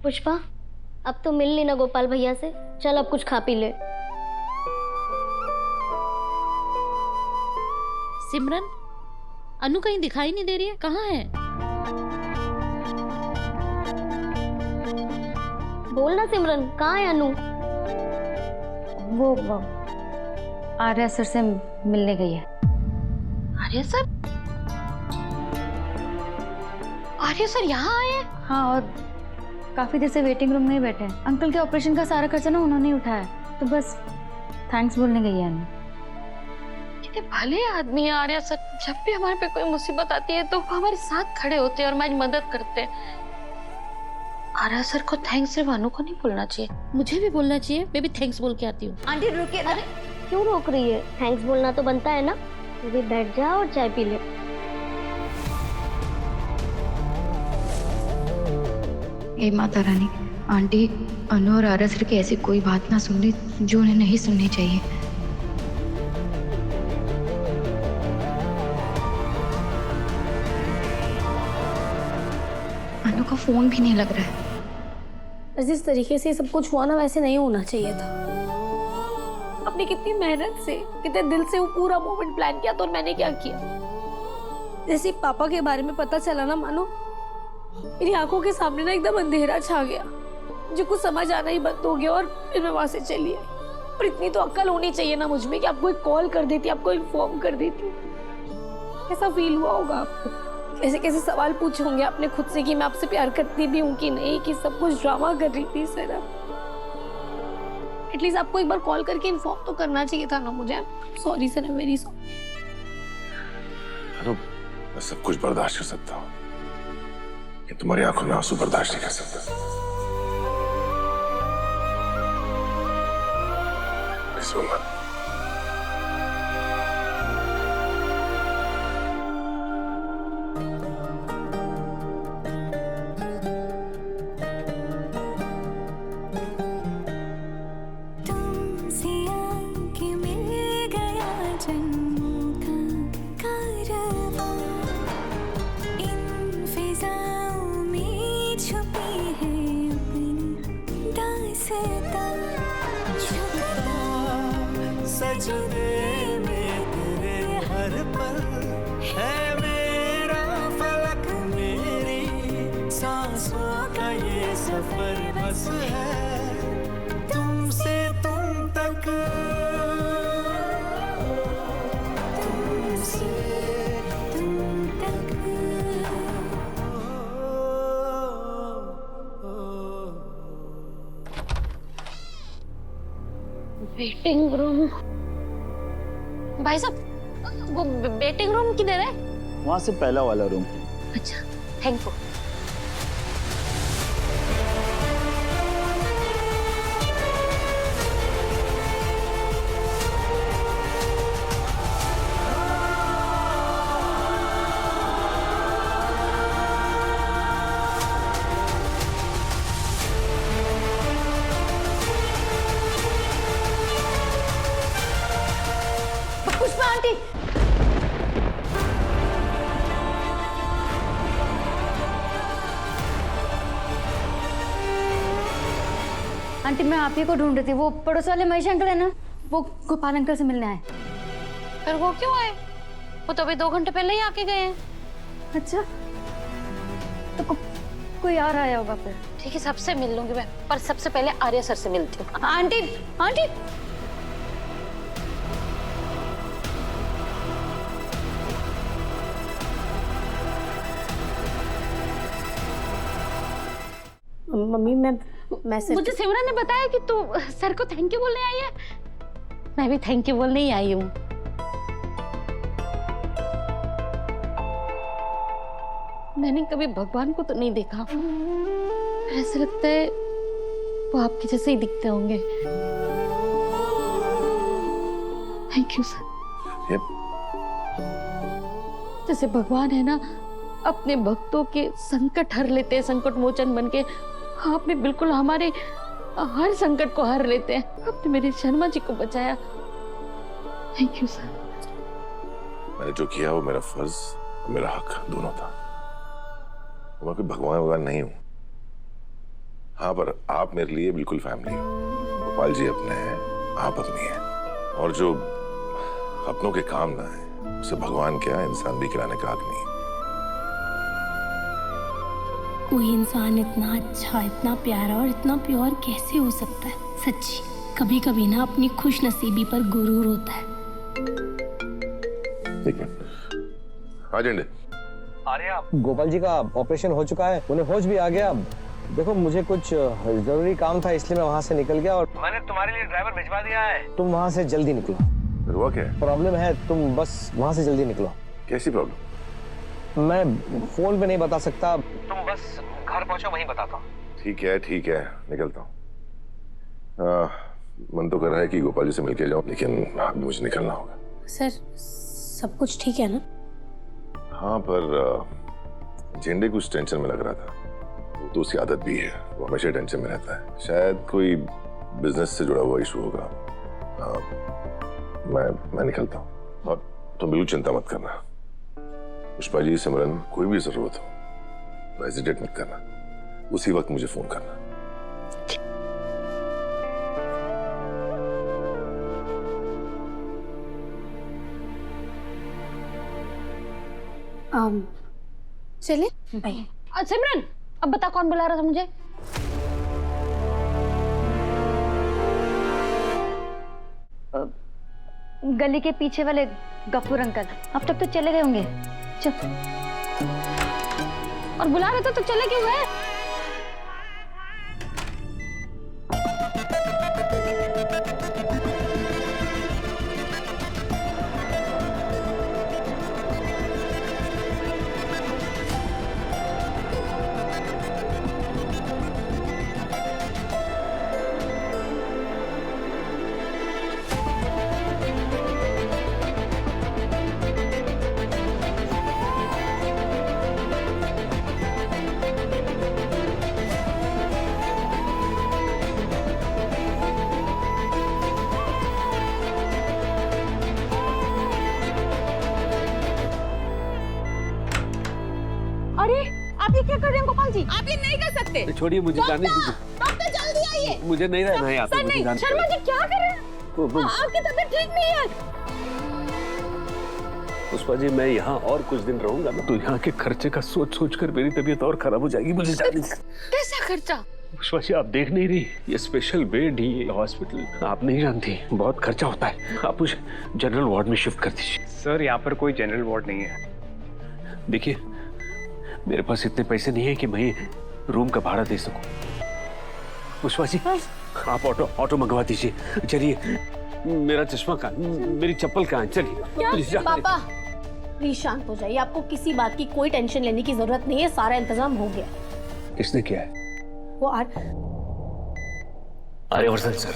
पुष्पा, अब तो मिल ली ना गोपाल भैया से, चल अब कुछ खा पी ले। सिमरन, अनु कहीं दिखाई नहीं दे रही है, कहाँ है? बोल ना सिमरन, कहाँ है अनु? वो आर्या सर से मिलने गई है। आर्या सर? आर्या सर यहाँ आए हैं? हाँ, और काफी देर से वेटिंग रूम में ही बैठे हैं। अंकल के ऑपरेशन का सारा खर्चा ना उन्होंने ही उठाया, तो बस थैंक्स बोलने गई है अनु। कितने भले आदमी है आर्या सर। जब भी हमारे पे कोई मुसीबत आती है तो वो हमारे साथ खड़े होते हैं और हमारी मदद करते हैं। आर्या सर को थैंक्स सिर्फ अनु को नहीं बोलना चाहिए, मुझे भी बोलना चाहिए। मैं भी थैंक्स बोल के आती हूँ। आंटी रुकिए। अरे क्यों रोक रही है? थैंक्स बोलना तो बनता है ना। तू भी बैठ जा और चाय पी ले। हे माता रानी, आंटी अनु और आर्या सर की ऐसी कोई बात ना सुनने जो उन्हें नहीं सुननी चाहिए। अनु का फोन भी नहीं लग रहा है। जिस तरीके से सब कुछ हुआ ना, वैसे नहीं होना चाहिए था। अपनी कितनी मेहनत से, कितने दिल से वो पूरा मोमेंट प्लान किया, तो मैंने क्या किया? जैसे पापा के बारे में पता चला ना, मानो मेरी आंखों के सामने ना एकदम अंधेरा छा गया। मुझे कुछ समझ आना ही बंद हो गया और फिर मैं वहां से चली आई। और इतनी तो अक्ल होनी चाहिए ना मुझ में कि आपको एक कॉल कर देती, आपको इन्फॉर्म कर देती। कैसा फील हुआ होगा आपको? कैसे कैसे सवाल पूछे होंगे आपने खुद से कि मैं आपसे प्यार करती भी हूँ कि नहीं, कि सब कुछ ड्रामा कर रही थी। सर एटलीस्ट आपको एक बार कॉल करके इन्फॉर्म तो करना चाहिए था ना मुझे। Sorry sir, very sorry. मैं सब कुछ बर्दाश्त कर सकता हूँ, ये तुम्हारी आंखों में आंसू बर्दाश्त नहीं कर सकता। इस उम्र सजने में तेरे हर पल है मेरा फलक, मेरी सांसों का ये सफर बस है तुमसे तुम तक, तुमसे तुम तक। Waiting room. भाई साहब, वो वेटिंग रूम किधर है? वहां से पहला वाला रूम। अच्छा, thank you. Pushpa aunty, aunty मैं आप ही को ढूंढ रही थी। वो पड़ोस वाले महेश अंकल है ना, वो गोपाल अंकल से मिलने आए। पर वो क्यों आए? वो तो अभी 2 घंटे पहले ही आके गए हैं। अच्छा, तो कोई आ रहा होगा फिर। ठीक है, सबसे मिल लूंगी मैं, पर सबसे पहले आर्या सर से मिलती हूँ। आंटी आंटी, मम्मी मैं सिर्फ मुझे सिमरन ने बताया कि तू सर को थैंक यू बोलने आई है। मैं भी थैंक यू बोलने ही आई हूँ। मैंने कभी भगवान को तो नहीं देखा, ऐसा लगता है वो आपके जैसे ही दिखते होंगे। Thank you sir. जैसे भगवान है ना, अपने भक्तों के संकट हर लेते हैं, संकट मोचन बन के। आपने बिल्कुल हमारे हर संकट को हर लेते हैं। आपने मेरे शर्मा जी को बचाया। Thank you sir. मैंने जो किया वो मेरा फर्ज और मेरा हक दोनों था। मैं कोई भगवान नहीं हूं। हाँ, पर आप मेरे लिए बिल्कुल फैमिली हो। गोपाल जी अपने हैं, आप अपनी हैं। और जो अपनों के काम ना है उसे भगवान क्या इंसान भी खिलाने का हक नहीं है। कोई इंसान इतना अच्छा, इतना प्यारा और इतना प्योर कैसे हो सकता है? सच्ची कभी कभी ना अपनी खुश नसीबी पर गुरूर होता है। एक मिनट। हाँ झंडे। अरे आप गोपाल जी का ऑपरेशन हो चुका है, उन्हें होश भी आ गया। अब देखो मुझे कुछ जरूरी काम था इसलिए मैं वहाँ से निकल गया और मैंने तुम्हारे लिए ड्राइवर भिजवा दिया है। तुम वहाँ से जल्दी निकलो। फिर हुआ क्या है? प्रॉब्लम है, तुम बस वहाँ से जल्दी निकलो। कैसी प्रॉब्लम? मैं फोन पे नहीं बता सकता, तुम बस घर पहुँचो वहीं बताता हूँ। ठीक है, निकलता हूँ। मन तो कर रहा है कि गोपाल जी से मिलके जाऊँ, लेकिन अभी मुझे निकलना होगा। सर सब कुछ ठीक है ना? हाँ, पर झंडे कुछ टेंशन में लग रहा था। वो तो उसकी आदत भी है, वो हमेशा टेंशन में रहता है। शायद कोई बिजनेस से जुड़ा हुआ इशू होगा। मैं निकलता हूँ और तुम बिल्कुल चिंता मत करना। पुष्पा जी, सिमरन, कोई भी जरूरत हो तो हेजिटेट मत करना, उसी वक्त मुझे फोन करना। चले बाय। सिमरन, अब बता कौन बुला रहा था मुझे? गली के पीछे वाले गफूर अंकल अब तक तो चले गए होंगे। चल। और बुला रहे थे तो चले क्यों गए? अरे आप ये क्या कर रहे हैं गोपाल जी? आप ये नहीं कर सकते। छोड़िए, मुझे जाने दीजिए। डॉक्टर जल्दी आइए। मुझे नहीं रहना है यहाँ पे। सर नहीं, शर्मा जी क्या कर रहे हैं? आपकी तबीयत ठीक नहीं है। पुष्पा जी, मैं यहाँ और कुछ दिन रहूंगा ना तो यहाँ के खर्चे का सोच सोच कर मेरी तबीयत और खराब हो जाएगी। मुझे जाने दीजिए। कैसा खर्चा? पुष्पा जी, आप देख नहीं रही, ये स्पेशल बेड, ये हॉस्पिटल आप नहीं जानती, बहुत खर्चा होता है। आप मुझे जनरल वार्ड में शिफ्ट कर दीजिए। सर यहाँ पर कोई जनरल वार्ड नहीं है। देखिए, मेरे पास इतने पैसे नहीं है कि मैं रूम का भाड़ा दे सकूं। पुष्पा जी, आप ऑटो मंगवा दीजिए। चलिए, मेरा चश्मा कहाँ, मेरी चप्पल कहाँ है? चलिए। पापा प्लीज शांत हो जाइए। आपको किसी बात की कोई टेंशन लेने की जरूरत नहीं है, सारा इंतजाम हो गया। किसने किया है? वो आर्यवर्धन सर।